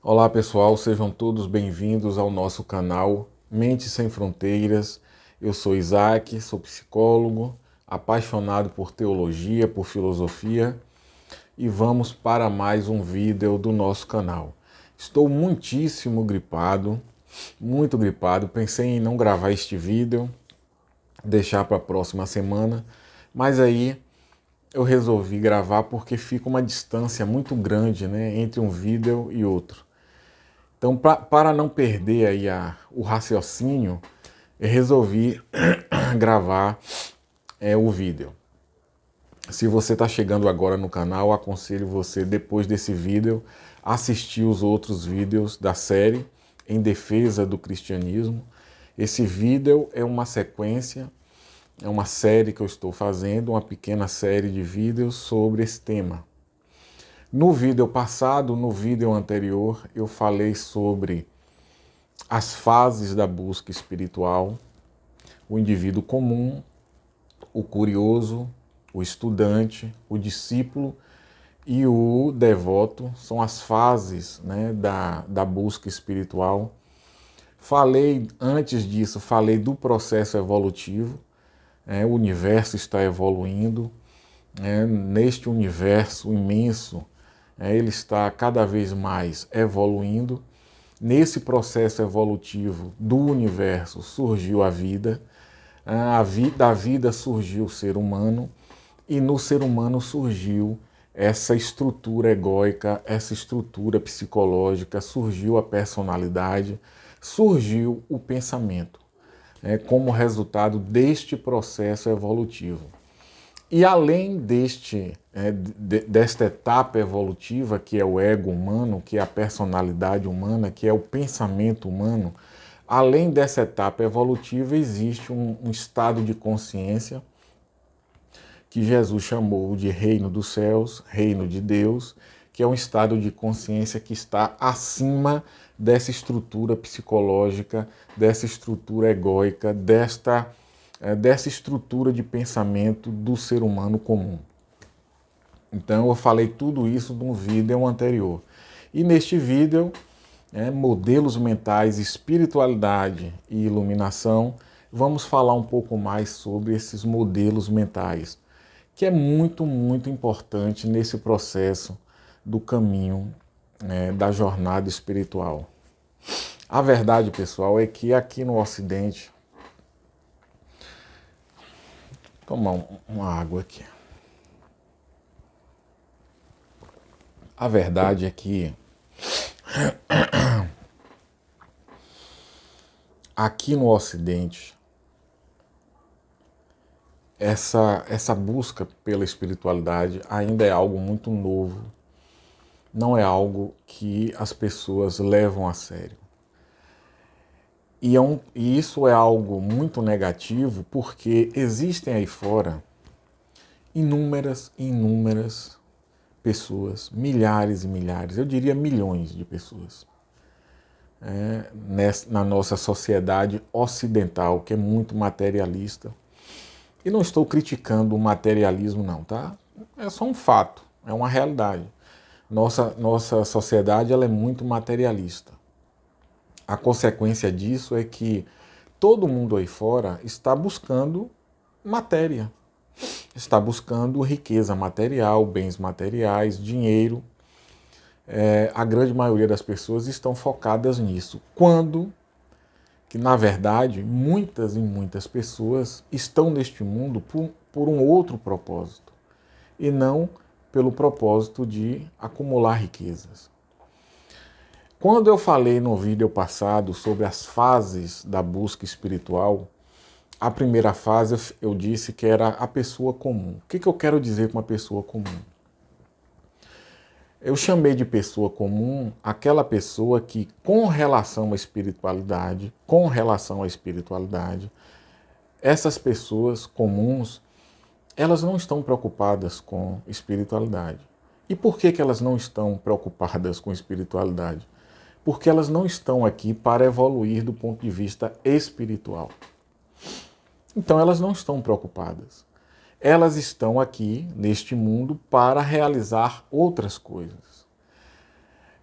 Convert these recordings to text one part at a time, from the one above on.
Olá pessoal, sejam todos bem-vindos ao nosso canal Mentes Sem Fronteiras. Eu sou Isaac, sou psicólogo, apaixonado por teologia, por filosofia e vamos para mais um vídeo do nosso canal. Estou muitíssimo gripado, muito gripado, pensei em não gravar este vídeo, deixar para a próxima semana, mas aí eu resolvi gravar porque fica uma distância muito grande, né, entre um vídeo e outro. Então, para não perder aí o raciocínio, eu resolvi gravar o vídeo. Se você está chegando agora no canal, aconselho você, depois desse vídeo, assistir os outros vídeos da série Em Defesa do Cristianismo. Esse vídeo é uma sequência, é uma série que eu estou fazendo, uma pequena série de vídeos sobre esse tema. No vídeo passado, no vídeo anterior, eu falei sobre as fases da busca espiritual, o indivíduo comum, o curioso, o estudante, o discípulo e o devoto, são as fases, né, da busca espiritual. Antes disso, falei do processo evolutivo, o universo está evoluindo, neste universo imenso, ele está cada vez mais evoluindo. Nesse processo evolutivo do universo surgiu a vida, da vida surgiu o ser humano, e no ser humano surgiu essa estrutura egóica, essa estrutura psicológica, surgiu a personalidade, surgiu o pensamento, como resultado deste processo evolutivo. E além desta etapa evolutiva, que é o ego humano, que é a personalidade humana, que é o pensamento humano, além dessa etapa evolutiva existe um estado de consciência que Jesus chamou de reino dos céus, reino de Deus, que é um estado de consciência que está acima dessa estrutura psicológica, dessa estrutura egóica, dessa estrutura de pensamento do ser humano comum. Então eu falei tudo isso num vídeo anterior. E neste vídeo, modelos mentais, espiritualidade e iluminação, vamos falar um pouco mais sobre esses modelos mentais, que é muito, muito importante nesse processo do caminho, da jornada espiritual. A verdade, pessoal, é que aqui no Ocidente, tomar uma água aqui. A verdade é que aqui no Ocidente, essa busca pela espiritualidade ainda é algo muito novo, não é algo que as pessoas levam a sério. E isso é algo muito negativo porque existem aí fora inúmeras pessoas, milhares e milhares, eu diria milhões de pessoas, na nossa sociedade ocidental, que é muito materialista. E não estou criticando o materialismo não, tá? É só um fato, é uma realidade. Nossa sociedade ela é muito materialista. A consequência disso é que todo mundo aí fora está buscando matéria, está buscando riqueza material, bens materiais, dinheiro. A grande maioria das pessoas estão focadas nisso. Quando que, na verdade, muitas e muitas pessoas estão neste mundo por um outro propósito, e não pelo propósito de acumular riquezas. Quando eu falei no vídeo passado sobre as fases da busca espiritual, a primeira fase eu disse que era a pessoa comum. O que eu quero dizer com uma pessoa comum? Eu chamei de pessoa comum aquela pessoa que, com relação à espiritualidade, essas pessoas comuns, elas não estão preocupadas com espiritualidade. E por que elas não estão preocupadas com espiritualidade? Porque elas não estão aqui para evoluir do ponto de vista espiritual. Então elas não estão preocupadas. Elas estão aqui, neste mundo, para realizar outras coisas.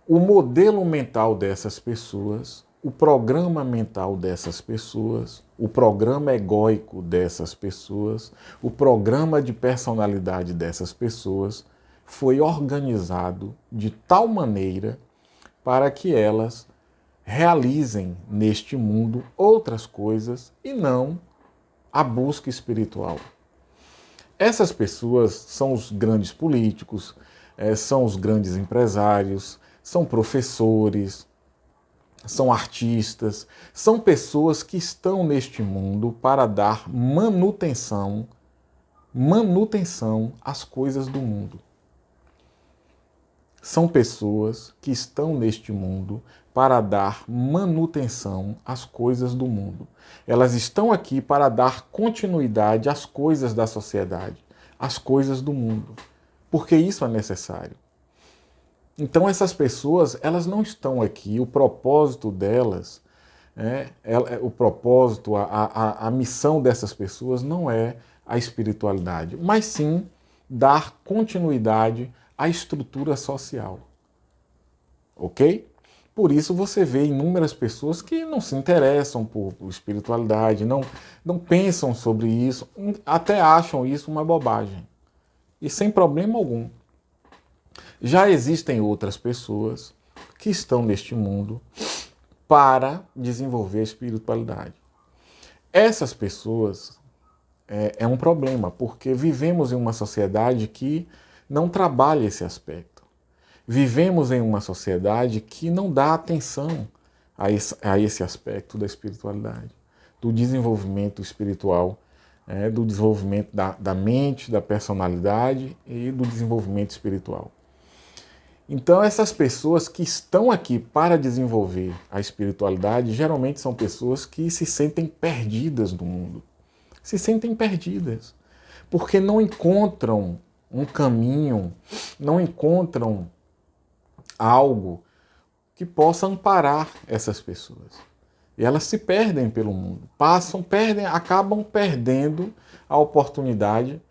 o modelo mental dessas pessoas, o programa mental dessas pessoas, o programa egóico dessas pessoas, o programa de personalidade dessas pessoas foi organizado de tal maneira para que elas realizem neste mundo outras coisas e não a busca espiritual. Essas pessoas são os grandes políticos, são os grandes empresários, são professores, são artistas, são pessoas que estão neste mundo para dar manutenção às coisas do mundo. São pessoas que estão neste mundo para dar manutenção às coisas do mundo. Elas estão aqui para dar continuidade às coisas da sociedade, às coisas do mundo, porque isso é necessário. Então essas pessoas, elas não estão aqui, o propósito delas, o propósito, a missão dessas pessoas não é a espiritualidade, mas sim dar continuidade à estrutura social. Ok? Por isso você vê inúmeras pessoas que não se interessam por espiritualidade, não pensam sobre isso, até acham isso uma bobagem. E sem problema algum. Já existem outras pessoas que estão neste mundo para desenvolver a espiritualidade. Essas pessoas é um problema, porque vivemos em uma sociedade que não trabalha esse aspecto. Vivemos em uma sociedade que não dá atenção a esse aspecto da espiritualidade, do desenvolvimento espiritual, do desenvolvimento da mente, da personalidade e do desenvolvimento espiritual. Então, essas pessoas que estão aqui para desenvolver a espiritualidade, geralmente são pessoas que se sentem perdidas no mundo. Se sentem perdidas, porque não encontram um caminho, não encontram algo que possa amparar essas pessoas. E elas se perdem pelo mundo, acabam perdendo a oportunidade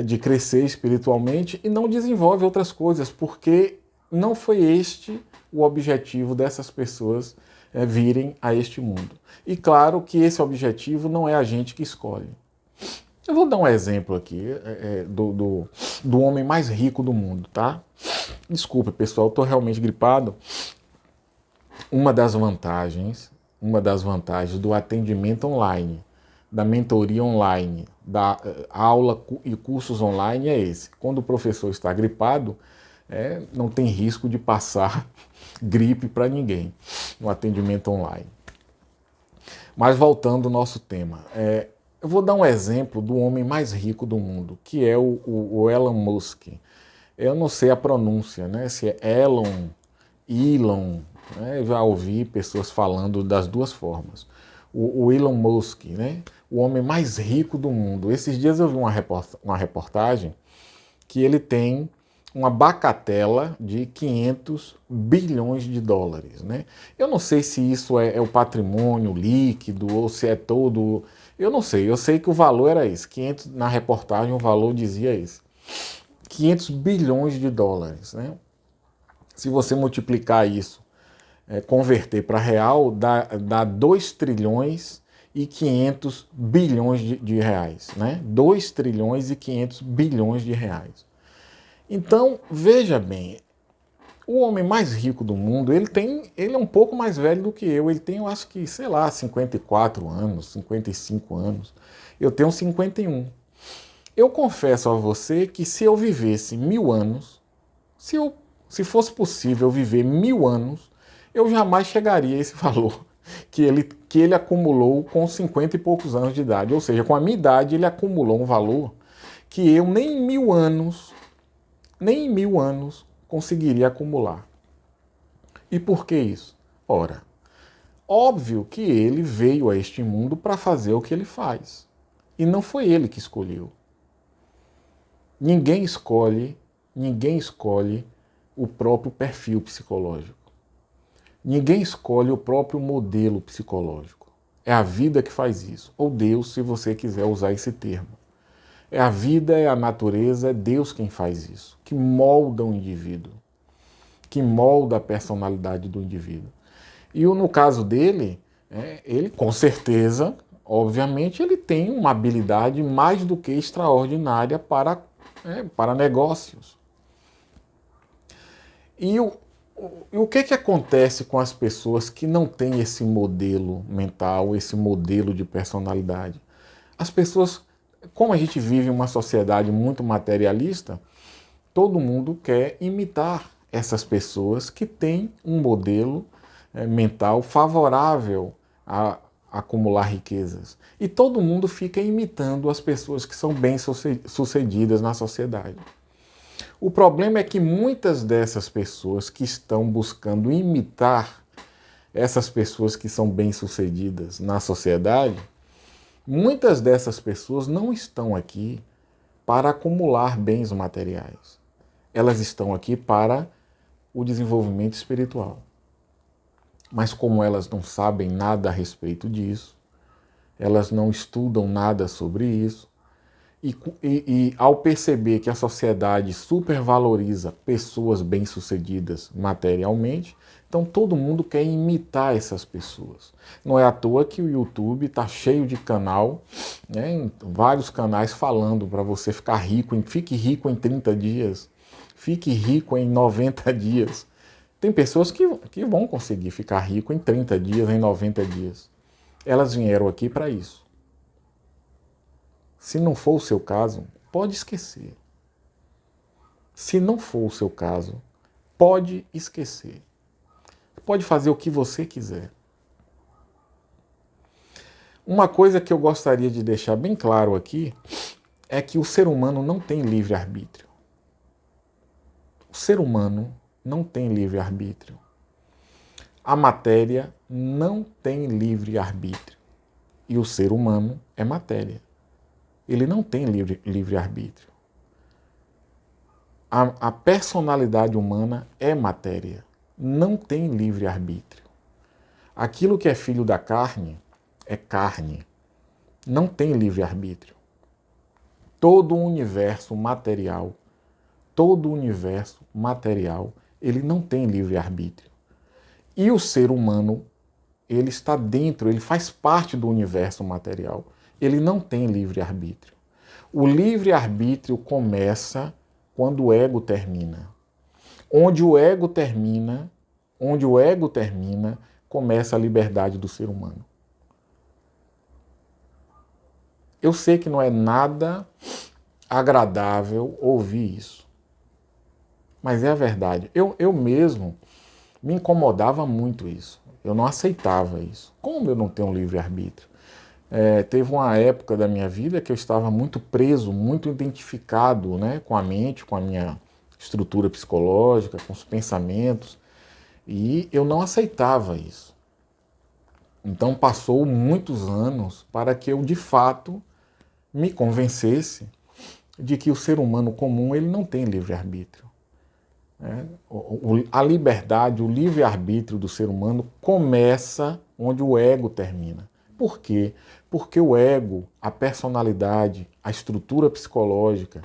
de crescer espiritualmente e não desenvolve outras coisas, porque não foi este o objetivo dessas pessoas virem a este mundo. E claro que esse objetivo não é a gente que escolhe. Eu vou dar um exemplo aqui do homem mais rico do mundo, tá? Desculpe, pessoal, estou realmente gripado. Uma das vantagens do atendimento online, da mentoria online, da aula e cursos online é esse. Quando o professor está gripado, não tem risco de passar gripe para ninguém no atendimento online. Mas voltando ao nosso tema, eu vou dar um exemplo do homem mais rico do mundo, que é o Elon Musk. Eu não sei a pronúncia, né? Se é Elon, né? Eu já ouvi pessoas falando das duas formas. O Elon Musk, né? O homem mais rico do mundo. Esses dias eu vi uma reportagem que ele tem uma bagatela de 500 bilhões de dólares, né? Eu não sei se isso é o patrimônio líquido ou se é todo... Eu não sei, eu sei que o valor era esse. Na reportagem o valor dizia esse. 500 bilhões de dólares, né? Se você multiplicar isso, converter para real, dá 2 trilhões e 500 bilhões de reais, né? 2 trilhões e 500 bilhões de reais. Então, veja bem, o homem mais rico do mundo, ele é um pouco mais velho do que eu. Ele tem, eu acho que, 54 anos, 55 anos. Eu tenho 51. Eu confesso a você que se eu vivesse 1000 anos, se fosse possível viver 1000 anos, eu jamais chegaria a esse valor que ele acumulou com 50 e poucos anos de idade. Ou seja, com a minha idade, ele acumulou um valor que eu nem em 1000 anos conseguiria acumular. E por que isso? Ora, óbvio que ele veio a este mundo para fazer o que ele faz. E não foi ele que escolheu. Ninguém escolhe o próprio perfil psicológico. Ninguém escolhe o próprio modelo psicológico. É a vida que faz isso. Ou Deus, se você quiser usar esse termo. É a vida, é a natureza, é Deus quem faz isso, que molda o indivíduo. que molda a personalidade do indivíduo. E no caso dele, ele com certeza, obviamente, ele tem uma habilidade mais do que extraordinária para negócios. E o que acontece com as pessoas que não têm esse modelo mental, esse modelo de personalidade? As pessoas, como a gente vive em uma sociedade muito materialista, todo mundo quer imitar essas pessoas que têm um modelo mental favorável a acumular riquezas. E todo mundo fica imitando as pessoas que são bem-sucedidas na sociedade. O problema é que muitas dessas pessoas que estão buscando imitar essas pessoas que são bem-sucedidas na sociedade, muitas dessas pessoas não estão aqui para acumular bens materiais. Elas estão aqui para o desenvolvimento espiritual. Mas como elas não sabem nada a respeito disso, elas não estudam nada sobre isso, e ao perceber que a sociedade supervaloriza pessoas bem-sucedidas materialmente, então todo mundo quer imitar essas pessoas. Não é à toa que o YouTube está cheio de canal, né, vários canais falando para você ficar rico, fique rico em 30 dias, fique rico em 90 dias. Tem pessoas que vão conseguir ficar rico em 30 dias, em 90 dias. Elas vieram aqui para isso. Se não for o seu caso, pode esquecer. Se não for o seu caso, pode esquecer. Pode fazer o que você quiser. Uma coisa que eu gostaria de deixar bem claro aqui é que o ser humano não tem livre-arbítrio. O ser humano não tem livre-arbítrio. A matéria não tem livre-arbítrio. E o ser humano é matéria. Ele não tem livre-arbítrio. A personalidade humana é matéria. Não tem livre-arbítrio. Aquilo que é filho da carne é carne. Não tem livre-arbítrio. Todo o universo material, ele não tem livre-arbítrio. E o ser humano, ele está dentro, ele faz parte do universo material. Ele não tem livre-arbítrio. O livre-arbítrio começa quando o ego termina. Onde o ego termina, começa a liberdade do ser humano. Eu sei que não é nada agradável ouvir isso. Mas é a verdade. Eu mesmo me incomodava muito isso. Eu não aceitava isso. Como eu não tenho livre-arbítrio? Teve uma época da minha vida que eu estava muito preso, muito identificado, né, com a mente, com a minha estrutura psicológica, com os pensamentos, e eu não aceitava isso. Então passou muitos anos para que eu, de fato, me convencesse de que o ser humano comum ele não tem livre-arbítrio. A liberdade, o livre-arbítrio do ser humano começa onde o ego termina. Por quê? Porque o ego, a personalidade, a estrutura psicológica,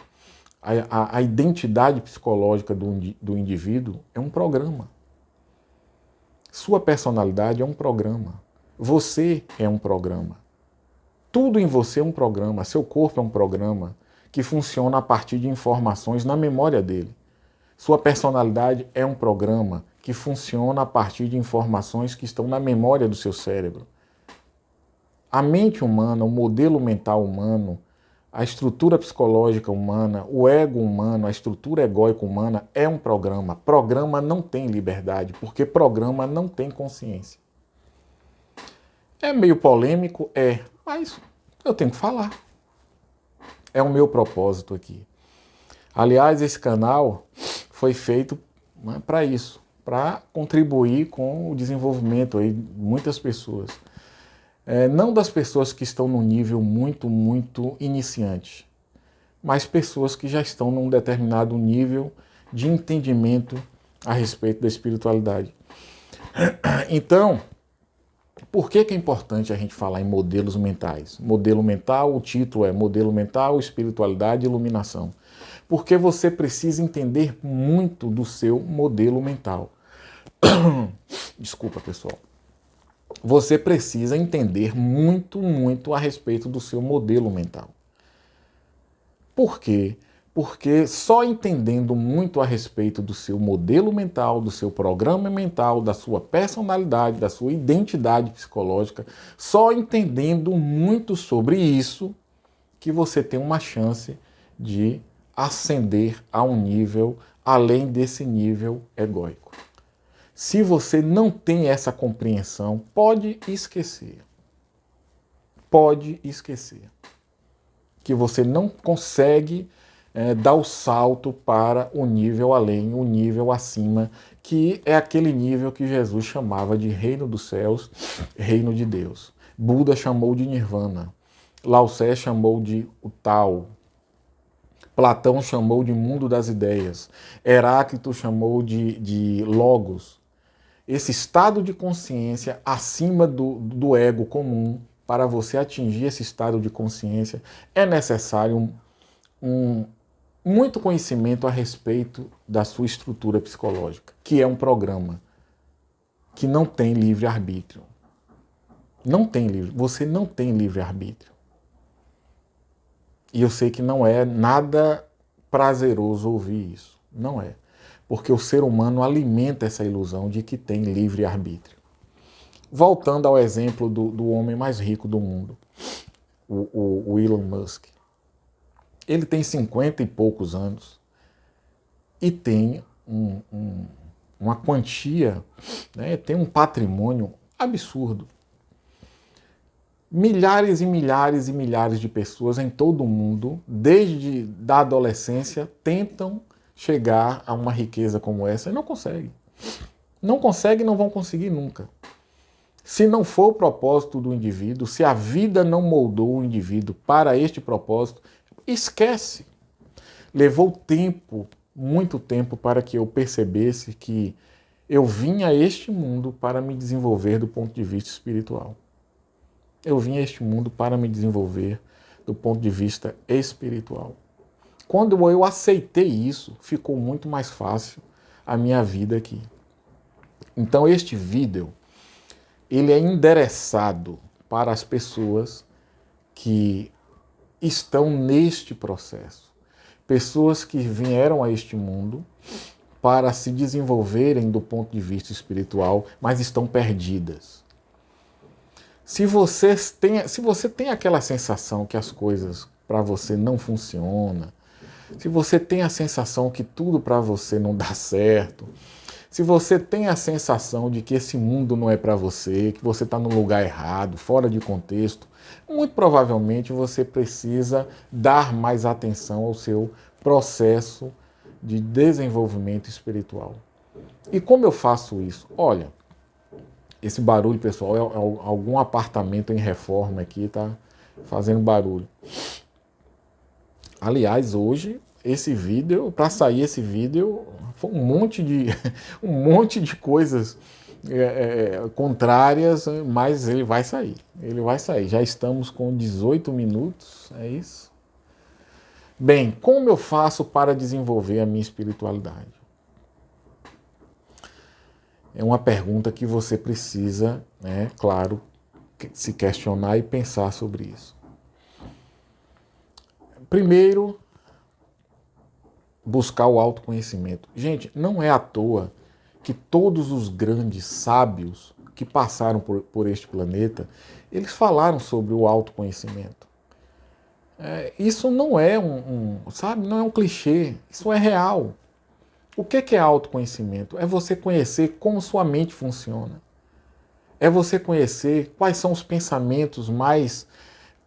a identidade psicológica do indivíduo é um programa. Sua personalidade é um programa. Você é um programa. Tudo em você é um programa. Seu corpo é um programa que funciona a partir de informações na memória dele. Sua personalidade é um programa que funciona a partir de informações que estão na memória do seu cérebro. A mente humana, o modelo mental humano, a estrutura psicológica humana, o ego humano, a estrutura egóica humana é um programa. Programa não tem liberdade, porque programa não tem consciência. É meio polêmico? Mas eu tenho que falar. É o meu propósito aqui. Aliás, esse canal foi feito para isso, para contribuir com o desenvolvimento aí de muitas pessoas. Não das pessoas que estão num nível muito, muito iniciante, mas pessoas que já estão num determinado nível de entendimento a respeito da espiritualidade. Então, por que é importante a gente falar em modelos mentais? Modelo mental, o título é Modelo Mental, Espiritualidade e Iluminação. Porque você precisa entender muito do seu modelo mental. Desculpa, pessoal. Você precisa entender muito, muito a respeito do seu modelo mental. Por quê? Porque só entendendo muito a respeito do seu modelo mental, do seu programa mental, da sua personalidade, da sua identidade psicológica, só entendendo muito sobre isso que você tem uma chance de ascender a um nível além desse nível egóico. Se você não tem essa compreensão, pode esquecer. Pode esquecer. Que você não consegue dar o salto para o nível além, o nível acima, que é aquele nível que Jesus chamava de reino dos céus, reino de Deus. Buda chamou de nirvana. Lao Tse chamou de o Tao. Platão chamou de mundo das ideias. Heráclito chamou de logos. Esse estado de consciência acima do ego comum, para você atingir esse estado de consciência, é necessário muito conhecimento a respeito da sua estrutura psicológica, que é um programa que não tem livre-arbítrio. Não tem livre, você não tem livre-arbítrio. E eu sei que não é nada prazeroso ouvir isso. Não é. Porque o ser humano alimenta essa ilusão de que tem livre-arbítrio. Voltando ao exemplo do homem mais rico do mundo, o Elon Musk. Ele tem 50 e poucos anos e tem uma quantia, né, tem um patrimônio absurdo. Milhares e milhares e milhares de pessoas em todo o mundo, desde da adolescência, tentam chegar a uma riqueza como essa e não conseguem. Não conseguem e não vão conseguir nunca. Se não for o propósito do indivíduo, se a vida não moldou o indivíduo para este propósito, esquece. Levou tempo, muito tempo, para que eu percebesse que eu vim a este mundo para me desenvolver do ponto de vista espiritual. Eu vim a este mundo para me desenvolver do ponto de vista espiritual. Quando eu aceitei isso, ficou muito mais fácil a minha vida aqui. Então este vídeo, ele é endereçado para as pessoas que estão neste processo. Pessoas que vieram a este mundo para se desenvolverem do ponto de vista espiritual, mas estão perdidas. Se você tem aquela sensação que as coisas para você não funcionam, se você tem a sensação que tudo para você não dá certo, se você tem a sensação de que esse mundo não é para você, que você está no lugar errado, fora de contexto, muito provavelmente você precisa dar mais atenção ao seu processo de desenvolvimento espiritual. E como eu faço isso? Olha, esse barulho, pessoal, é algum apartamento em reforma aqui, tá fazendo barulho. Aliás, hoje, para sair esse vídeo, foi um monte de coisas contrárias, mas ele vai sair. Ele vai sair. Já estamos com 18 minutos, é isso? Bem, como eu faço para desenvolver a minha espiritualidade? É uma pergunta que você precisa, claro, se questionar e pensar sobre isso. Primeiro, buscar o autoconhecimento. Gente, não é à toa que todos os grandes sábios que passaram por este planeta, eles falaram sobre o autoconhecimento. Isso não é não é um clichê, isso é real. O que é autoconhecimento? É você conhecer como sua mente funciona. É você conhecer quais são os pensamentos mais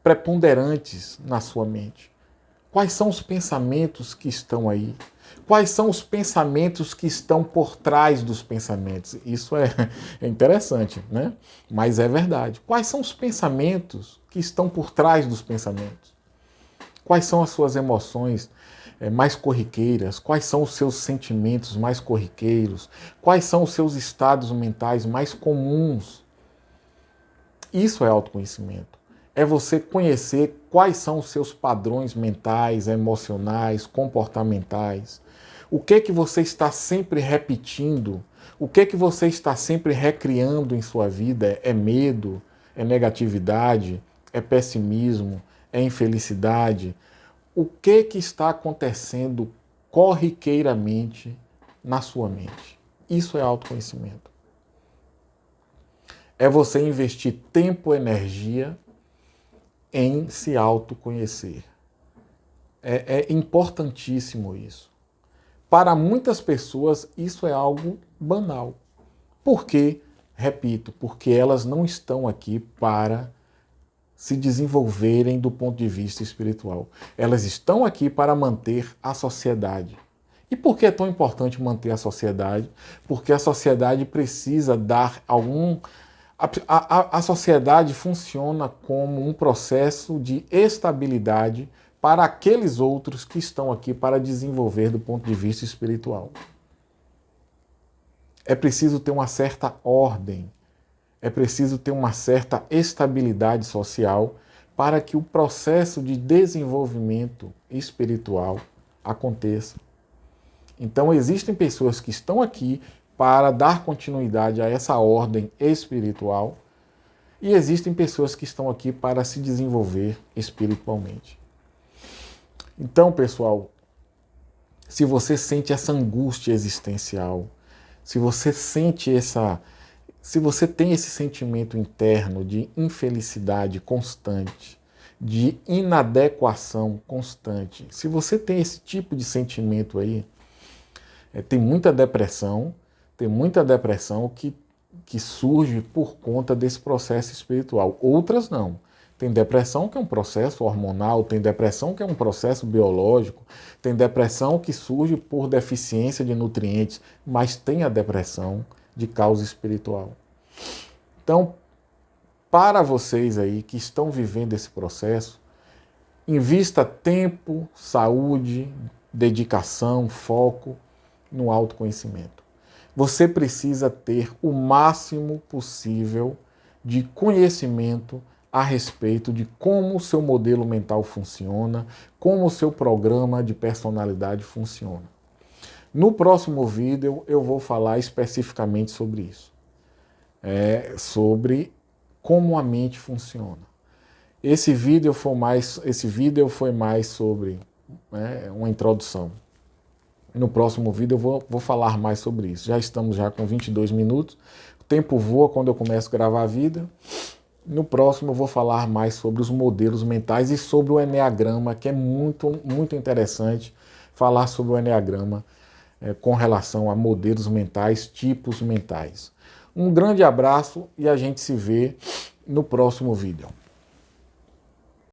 preponderantes na sua mente. Quais são os pensamentos que estão aí? Quais são os pensamentos que estão por trás dos pensamentos? Isso é interessante, né? Mas é verdade. Quais são os pensamentos que estão por trás dos pensamentos? Quais são as suas emoções mais corriqueiras? Quais são os seus sentimentos mais corriqueiros? Quais são os seus estados mentais mais comuns? Isso é autoconhecimento. é você conhecer quais são os seus padrões mentais, emocionais, comportamentais. O que você está sempre repetindo? O que você está sempre recriando em sua vida? É medo? É negatividade? É pessimismo? É infelicidade? O que está acontecendo corriqueiramente na sua mente? Isso é autoconhecimento. É você investir tempo e energia em se autoconhecer. É importantíssimo isso. Para muitas pessoas, isso é algo banal. Por quê? Repito, porque elas não estão aqui para se desenvolverem do ponto de vista espiritual. Elas estão aqui para manter a sociedade. E por que é tão importante manter a sociedade? Porque a sociedade precisa dar algum. A sociedade funciona como um processo de estabilidade para aqueles outros que estão aqui para desenvolver do ponto de vista espiritual. É preciso ter uma certa ordem, é preciso ter uma certa estabilidade social para que o processo de desenvolvimento espiritual aconteça. Então, existem pessoas que estão aqui para dar continuidade a essa ordem espiritual e existem pessoas que estão aqui para se desenvolver espiritualmente. Então, pessoal, se você sente essa angústia existencial, se você tem esse sentimento interno de infelicidade constante, de inadequação constante, se você tem esse tipo de sentimento aí, tem muita depressão que surge por conta desse processo espiritual. Outras não. Tem depressão que é um processo hormonal, tem depressão que é um processo biológico, tem depressão que surge por deficiência de nutrientes, mas tem a depressão de causa espiritual. Então, para vocês aí que estão vivendo esse processo, invista tempo, saúde, dedicação, foco no autoconhecimento. Você precisa ter o máximo possível de conhecimento a respeito de como o seu modelo mental funciona, como o seu programa de personalidade funciona. No próximo vídeo eu vou falar especificamente sobre isso, sobre como a mente funciona. Esse vídeo foi mais sobre uma introdução. No próximo vídeo eu vou falar mais sobre isso. Já estamos com 22 minutos. O tempo voa quando eu começo a gravar a vida. No próximo eu vou falar mais sobre os modelos mentais e sobre o Eneagrama, que é muito, muito interessante falar sobre o Eneagrama com relação a modelos mentais, tipos mentais. Um grande abraço e a gente se vê no próximo vídeo.